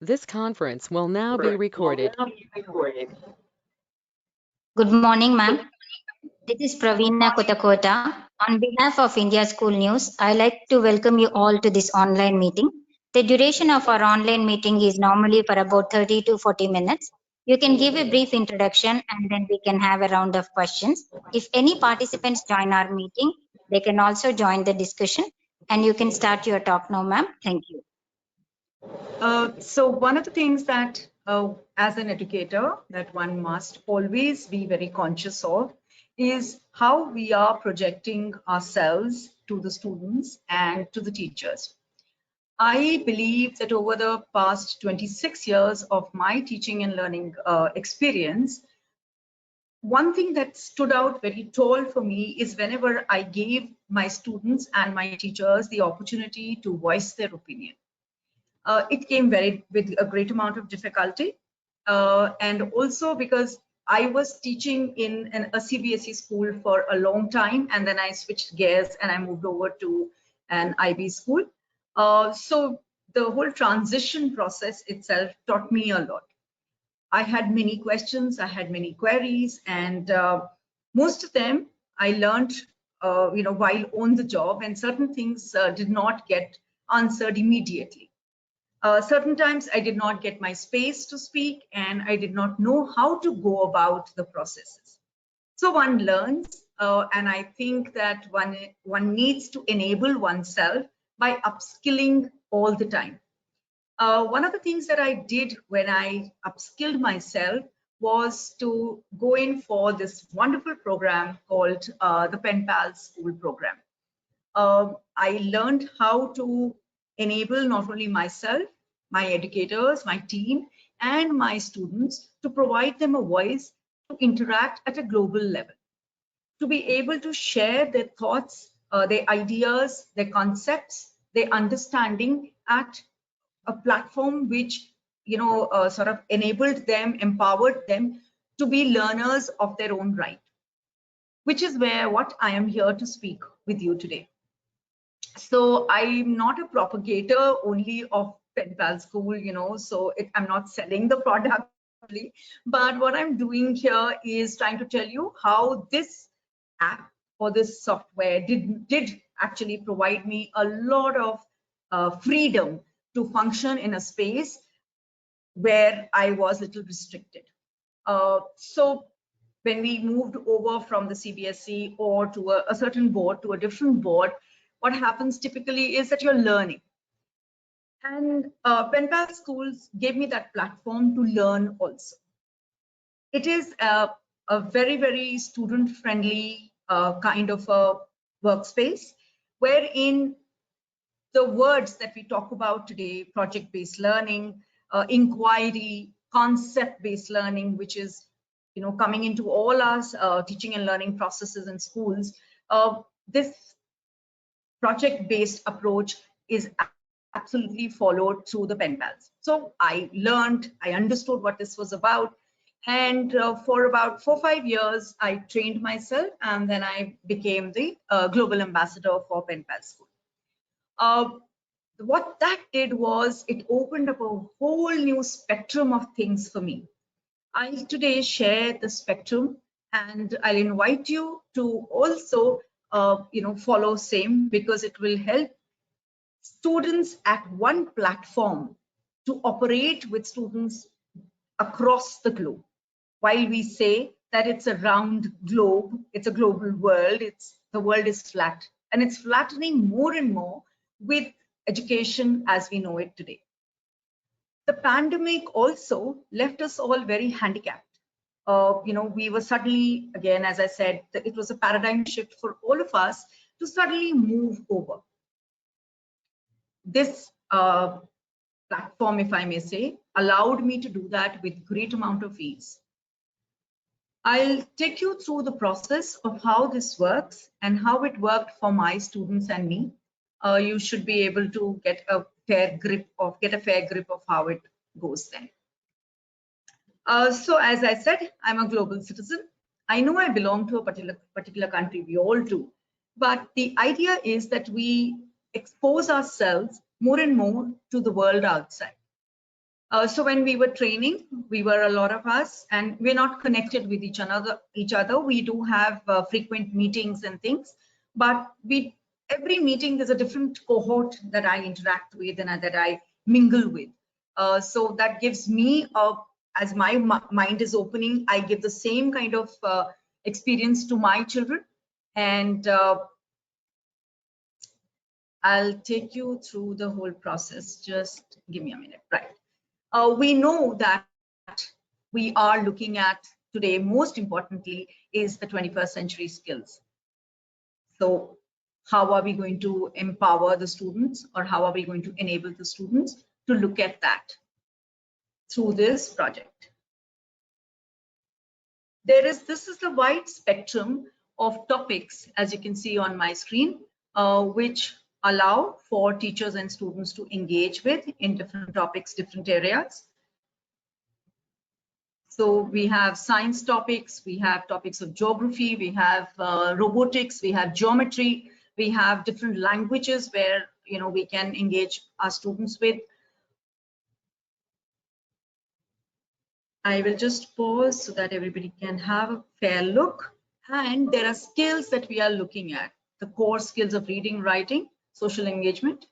This conference will now be recorded. Good morning, ma'am. This is Praveena Kotakota. On behalf of India School News, I like to welcome you all to this online meeting. The duration of our online meeting is normally for about 30 to 40 minutes. You can give a brief introduction and then we can have a round of questions. If any participants join our meeting, they can also join the discussion and you can start your talk now, ma'am. Thank you. So one of the things that as an educator that one must always be very conscious of is how we are projecting ourselves to the students and to the teachers. I believe that over the past 26 years of my teaching and learning experience, one thing that stood out very tall for me is whenever I gave my students and my teachers the opportunity to voice their opinion. It came with a great amount of difficulty, and also because I was teaching in a CBSE school for a long time, and then I switched gears and I moved over to an IB school. So the whole transition process itself taught me a lot. I had many questions, I had many queries, and most of them I learned, while on the job, and certain things did not get answered immediately. Certain times I did not get my space to speak and I did not know how to go about the processes. So one learns, and I think that one needs to enable oneself by upskilling all the time. One of the things that I did when I upskilled myself was to go in for this wonderful program called the Pen Pals School Program. I learned how to enable not only myself, my educators, my team, and my students to provide them a voice to interact at a global level, to be able to share their thoughts, their ideas, their concepts, their understanding at a platform which sort of enabled them, empowered them to be learners of their own right, which is what I am here to speak with you today. So I'm not a propagator only of Pen Pal School, so I'm not selling the product, but what I'm doing here is trying to tell you how this app or this software did actually provide me a lot of freedom to function in a space where I was a little restricted. So when we moved over from the CBSE or to a certain board to a different board, what happens typically is that you're learning. And Pen Pal Schools gave me that platform to learn also. It is a very, very student-friendly kind of a workspace, wherein the words that we talk about today, project-based learning, inquiry, concept-based learning, which is coming into all our teaching and learning processes in schools, this project-based approach is absolutely followed through the Pen Pals. So I learned, I understood what this was about. And for about 4 or 5 years, I trained myself, and then I became the global ambassador for Pen Pal School. What that did was it opened up a whole new spectrum of things for me. I today share the spectrum, and I'll invite you to also follow same, because it will help students at one platform to operate with students across the globe. While we say that it's a round globe, it's a global world, the world is flat, and it's flattening more and more with education as we know it today. The pandemic also left us all very handicapped. We were suddenly, again, as I said, it was a paradigm shift for all of us to suddenly move over. This platform, if I may say, allowed me to do that with great amount of ease. I'll take you through the process of how this works and how it worked for my students and me. You should be able to get a fair grip of how it goes then. So as I said, I'm a global citizen. I know I belong to a particular country, we all do. But the idea is that we expose ourselves more and more to the world outside. So when we were training, we were a lot of us, and we're not connected with each other. We do have frequent meetings and things, but every meeting there's a different cohort that I interact with and that I mingle with. So that gives me as my mind is opening, I give the same kind of experience to my children, and I'll take you through the whole process. Just give me a minute. Right. We know that we are looking at today, most importantly, is the 21st century skills. So how are we going to empower the students, or how are we going to enable the students to look at that through this project? This is the wide spectrum of topics, as you can see on my screen, which allow for teachers and students to engage with in different topics, different areas. So we have science topics, we have topics of geography, we have robotics, we have geometry, we have different languages where we can engage our students with. I will just pause so that everybody can have a fair look. And there are skills that we are looking at: the core skills of reading, writing, social engagement,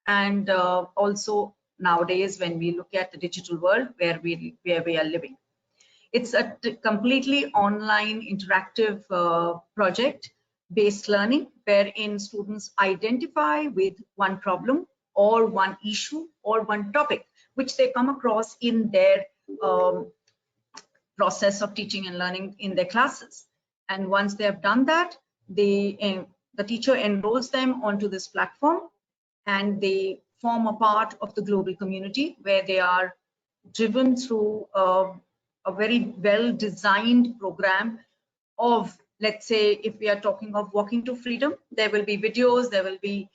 and also nowadays when we look at the digital world where we are living. It's a completely online interactive project based learning, wherein students identify with one problem or one issue or one topic which they come across in their process of teaching and learning in their classes. And once they have done that, the teacher enrolls them onto this platform, and they form a part of the global community where they are driven through a very well designed program of, let's say, if we are talking of Walking to Freedom, there will be videos, there will be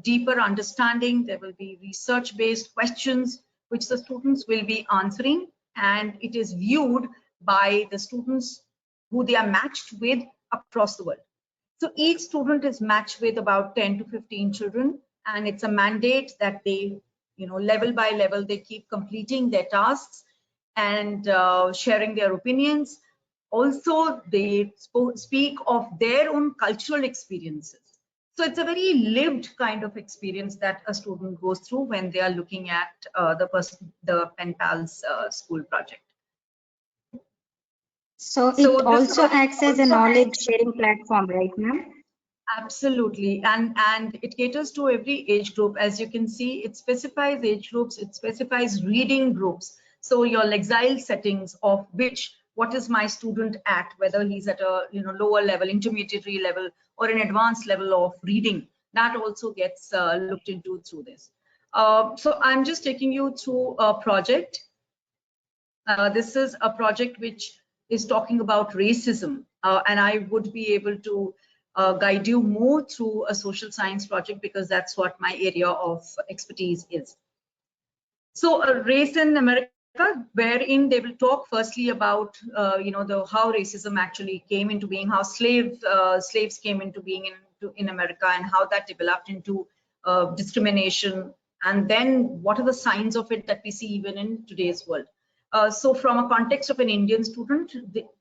deeper understanding, there will be research based questions which the students will be answering, and it is viewed by the students who they are matched with across the world. So each student is matched with about 10 to 15 children, and it's a mandate that they, level by level, they keep completing their tasks and sharing their opinions. Also, they speak of their own cultural experiences. So it's a very lived kind of experience that a student goes through when they are looking at the Pen Pals school project. So it also acts as a knowledge sharing platform, right, ma'am? Absolutely, and it caters to every age group. As you can see, it specifies age groups, it specifies reading groups. So your Lexile settings of what is my student at, whether he's at a lower level, intermediary level, or an advanced level of reading, that also gets looked into through this. So I'm just taking you through a project. This is a project which is talking about racism, and I would be able to guide you more through a social science project because that's what my area of expertise is. So race in America, wherein they will talk firstly about how racism actually came into being, how slaves came into being in America, and how that developed into discrimination, and then what are the signs of it that we see even in today's world. So from a context of an Indian student,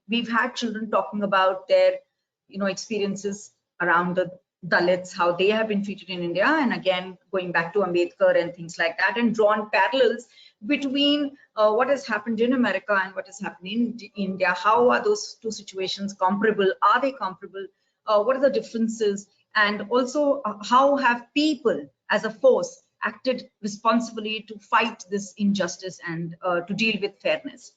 we've had children talking about their experiences around the Dalits, how they have been treated in India, and again going back to Ambedkar and things like that, and drawn parallels between what has happened in America and what is happening in India. How are those two situations comparable? Are they comparable? What are the differences? And also how have people as a force acted responsibly to fight this injustice and to deal with fairness?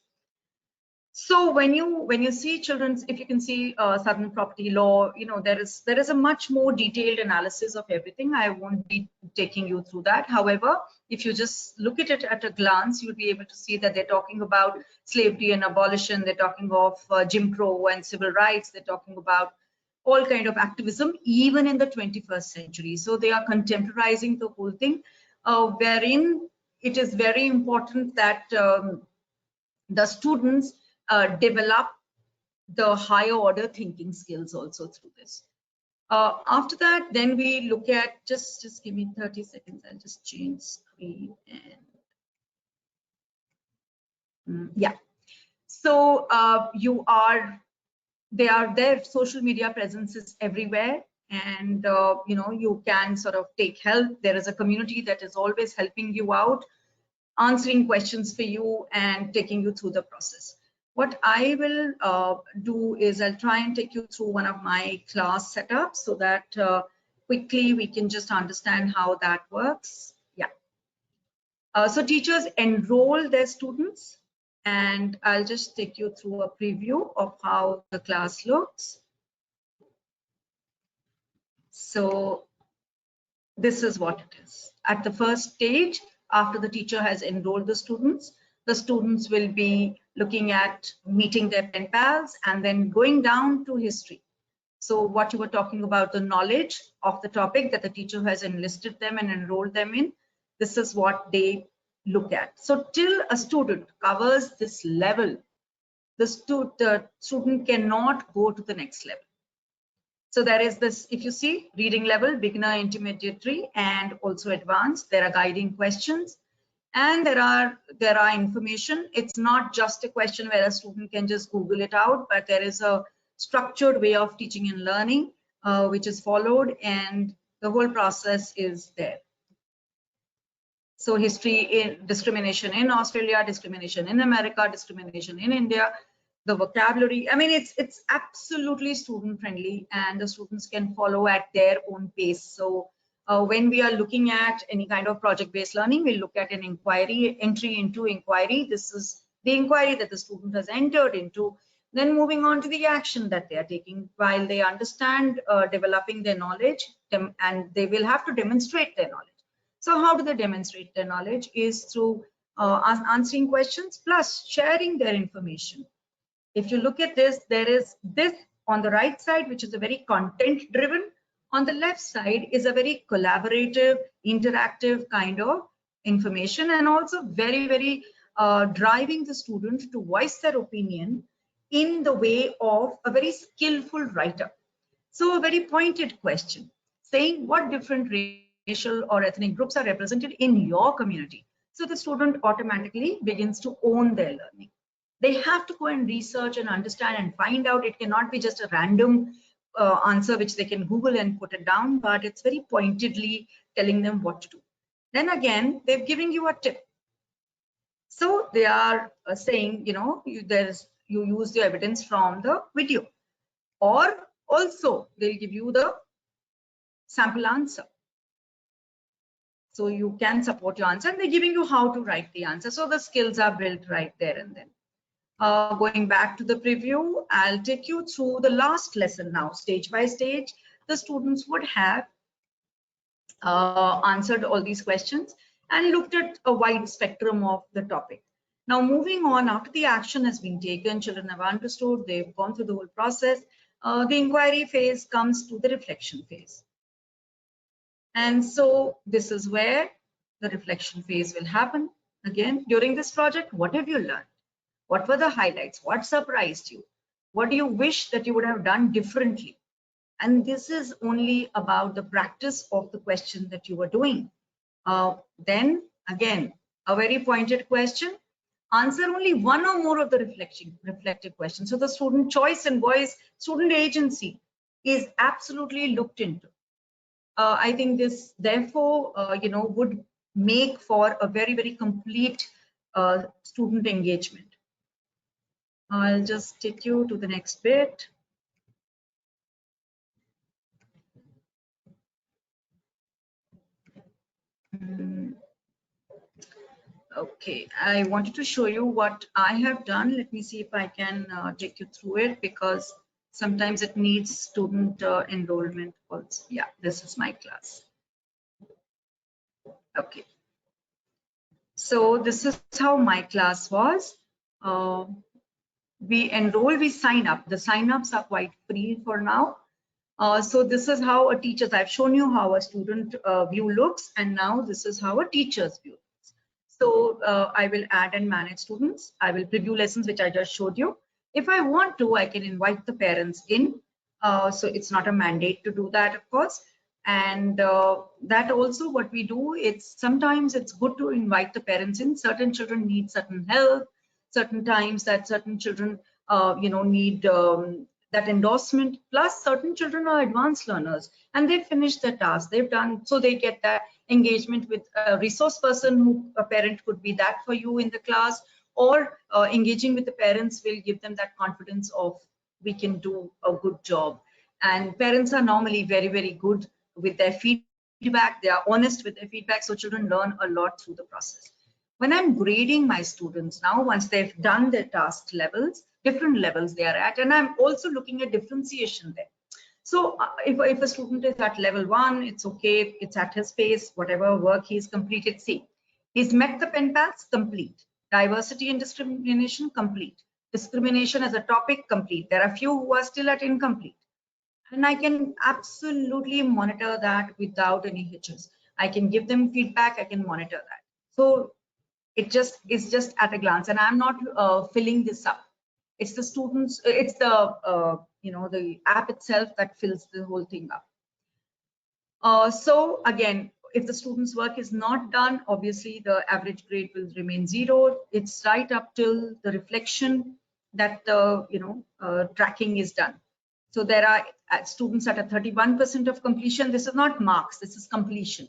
So when you see children's, if you can see Southern property law, there is a much more detailed analysis of everything. I won't be taking you through that. However, if you just look at it at a glance, you'll be able to see that they're talking about slavery and abolition. They're talking of Jim Crow and civil rights. They're talking about all kind of activism, even in the 21st century. So they are contemporizing the whole thing, wherein it is very important that the students develop the higher order thinking skills also through this. After that, then we look at, just give me 30 seconds, I'll just change screen. And Yeah. So their social media presence is everywhere, and you can sort of take help. There is a community that is always helping you out, answering questions for you and taking you through the process. What I will do is I'll try and take you through one of my class setups so that quickly we can just understand how that works. Yeah. So teachers enroll their students, and I'll just take you through a preview of how the class looks. So this is what it is. At the first stage, after the teacher has enrolled the students will be looking at meeting their pen pals and then going down to history. So what you were talking about, the knowledge of the topic that the teacher has enlisted them and enrolled them in, this is what they look at. So till a student covers this level, the student cannot go to the next level. So there is this, if you see, reading level, beginner, intermediate, and also advanced. There are guiding questions, and there are information. It's not just a question where a student can just Google it out, but there is a structured way of teaching and learning which is followed, and the whole process is there. So history, discrimination in Australia, discrimination in America, discrimination in India, the vocabulary. I mean, it's absolutely student friendly, and the students can follow at their own pace. So when we are looking at any kind of project-based learning, we look at an entry into inquiry. This is the inquiry that the student has entered into. Then moving on to the action that they are taking while they understand developing their knowledge, and they will have to demonstrate their knowledge. So how do they demonstrate their knowledge? Is through answering questions plus sharing their information. If you look at this, there is this on the right side, which is a very content driven. On the left side is a very collaborative, interactive kind of information, and also very, very driving the student to voice their opinion in the way of a very skillful writer. So a very pointed question saying what different racial or ethnic groups are represented in your community. So the student automatically begins to own their learning. They have to go and research and understand and find out. It cannot be just a random answer which they can Google and put it down, but it's very pointedly telling them what to do. Then again, they're giving you a tip. So they are saying, you use the evidence from the video, or also they'll give you the sample answer. So you can support your answer, and they're giving you how to write the answer. So the skills are built right there and then. Going back to the preview, I'll take you through the last lesson now, stage by stage. The students would have answered all these questions and looked at a wide spectrum of the topic. Now, moving on, after the action has been taken, children have understood, they've gone through the whole process, the inquiry phase comes to the reflection phase. And so this is where the reflection phase will happen. Again, during this project, what have you learned? What were the highlights? What surprised you? What do you wish that you would have done differently? And this is only about the practice of the question that you were doing. Then again, a very pointed question. Answer only one or more of the reflective questions. So the student choice and voice, student agency is absolutely looked into. I think this, therefore, would make for a very, very complete student engagement. I'll just take you to the next bit. Okay, I wanted to show you what I have done. Let me see if I can take you through it, because sometimes it needs student enrollment also. Yeah, this is my class. Okay. So this is how my class was. We enroll, we sign up. The sign-ups are quite free for now. So this is how a teacher's, I've shown you how a student view looks, and now this is how a teacher's view looks. So I will add and manage students. I will preview lessons, which I just showed you. If I want to, I can invite the parents in. So it's not a mandate to do that, of course. And that also what we do, sometimes it's good to invite the parents in. Certain children need certain help. certain times that certain children, need that endorsement. Plus, certain children are advanced learners and they finish the task. They've done, so they get that engagement with a resource person who a parent could be that for you in the class, or engaging with the parents will give them that confidence of we can do a good job. And parents are normally very, very good with their feedback. They are honest with their feedback. So children learn a lot through the process. When I'm grading my students now, once they've done their task levels, different levels they are at, and I'm also looking at differentiation there. So if a student is at level 1, it's okay, it's at his pace, whatever work he's completed. See, he's met the pen pals, complete. Diversity and discrimination, complete. Discrimination as a topic, complete. There are few who are still at incomplete. And I can absolutely monitor that without any hitches. I can give them feedback, I can monitor that. So it just is just at a glance, and I'm not filling this up. It's the students, it's the the app itself that fills the whole thing up. So again, if the student's work is not done, obviously the average grade will remain 0. It's right up till the reflection that the tracking is done. So there are students at a 31% of completion. This is not marks, this is completion.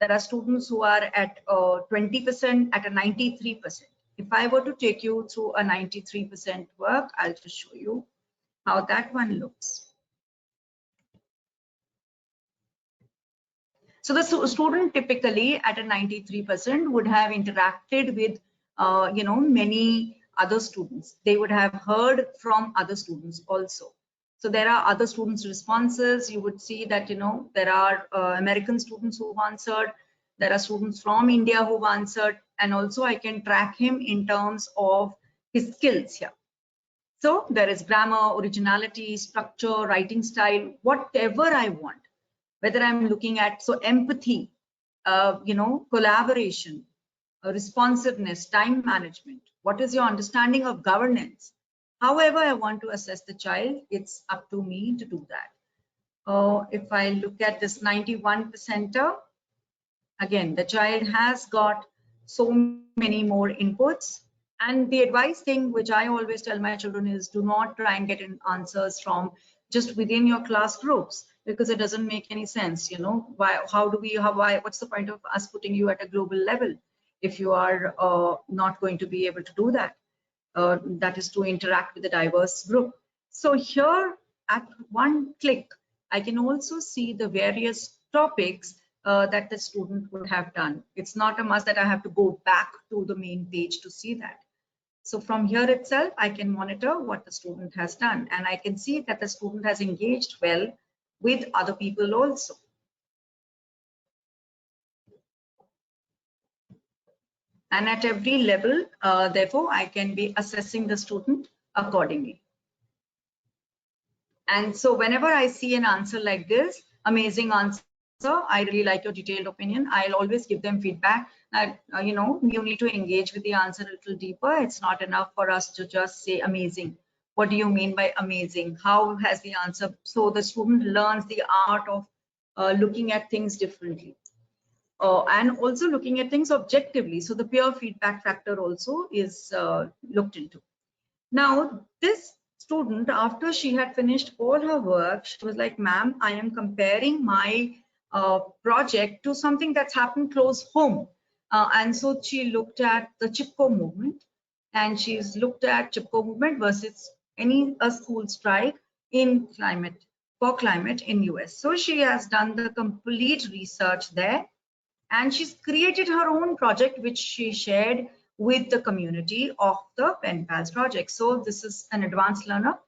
There are students who are at 20%, at a 93%. If I were to take you through a 93% work, I'll just show you how that one looks. So the student typically at a 93% would have interacted with many other students. They would have heard from other students also. So there are other students' responses. You would see that there are American students who've answered. There are students from India who've answered, and also I can track him in terms of his skills here. So there is grammar, originality, structure, writing style, whatever I want. Whether I'm looking at empathy, collaboration, responsiveness, time management. What is your understanding of governance? However I want to assess the child, it's up to me to do that. If I look at this 91%er, again, the child has got so many more inputs. And the advice thing, which I always tell my children, is do not try and get answers from just within your class groups, because it doesn't make any sense. What's the point of us putting you at a global level if you are not going to be able to do that? That is to interact with a diverse group. So here at one click, I can also see the various topics that the student would have done. It's not a must that I have to go back to the main page to see that. So from here itself, I can monitor what the student has done, and I can see that the student has engaged well with other people also. And at every level, therefore, I can be assessing the student accordingly. And so whenever I see an answer like this, amazing answer, I really like your detailed opinion, I'll always give them feedback that, you need to engage with the answer a little deeper. It's not enough for us to just say amazing. What do you mean by amazing? How has the answer? So the student learns the art of looking at things differently. And also looking at things objectively. So the peer feedback factor also is looked into. Now, this student, after she had finished all her work, she was like, ma'am, I am comparing my project to something that's happened close home. And so she looked at the Chipko movement, and she's looked at Chipko movement versus a school strike in climate in US. So she has done the complete research there, and she's created her own project, which she shared with the community of the Pen Pals project. So this is an advanced learner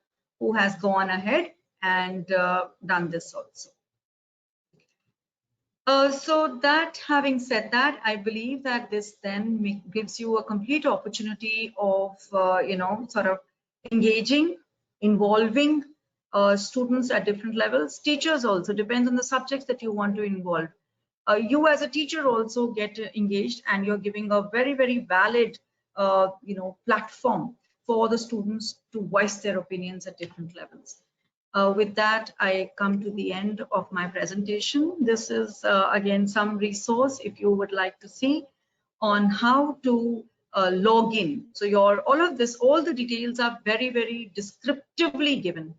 who has gone ahead and done this also. So that having said that, I believe that this then gives you a complete opportunity of, sort of engaging, involving students at different levels. Teachers also, depends on the subjects that you want to involve. You as a teacher also get engaged, and you're giving a very, very valid, platform for the students to voice their opinions at different levels. With that, I come to the end of my presentation. This is again some resource if you would like to see on how to login. So all the details are very, very descriptively given.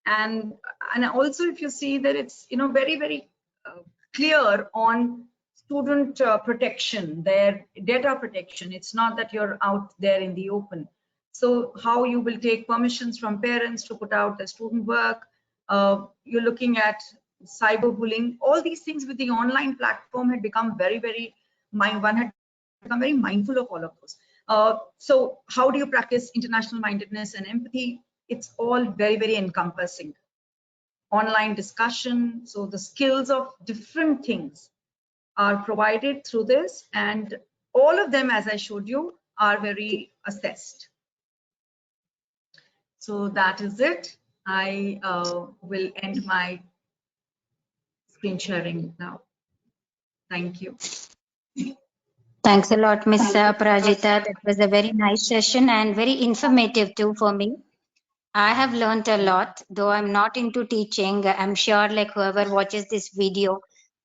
And also if you see that it's, very, very clear on student protection, their data protection. It's not that you're out there in the open. So how you will take permissions from parents to put out the student work. You're looking at cyberbullying. All these things with the online platform had become very, very, one had become very mindful of all of those. So how do you practice international mindedness and empathy? It's all very, very encompassing. Online discussion. So the skills of different things are provided through this, and all of them, as I showed you, are very assessed. So that is it. I will end my screen sharing now. Thank you. Thanks a lot, Ms. Parajita. That was a very nice session and very informative too for me. I have learned a lot, though I'm not into teaching. I'm sure like whoever watches this video,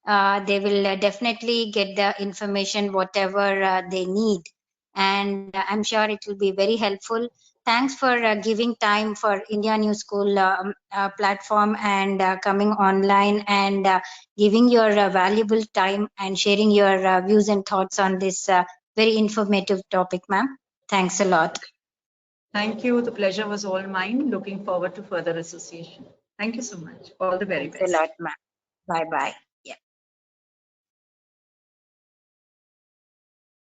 they will definitely get the information, whatever they need. And I'm sure it will be very helpful. Thanks for giving time for India New School platform and coming online and giving your valuable time and sharing your views and thoughts on this very informative topic, ma'am. Thanks a lot. Thank you. The pleasure was all mine. Looking forward to further association. Thank you so much. All the very best. Thanks a lot, ma'am. Bye-bye.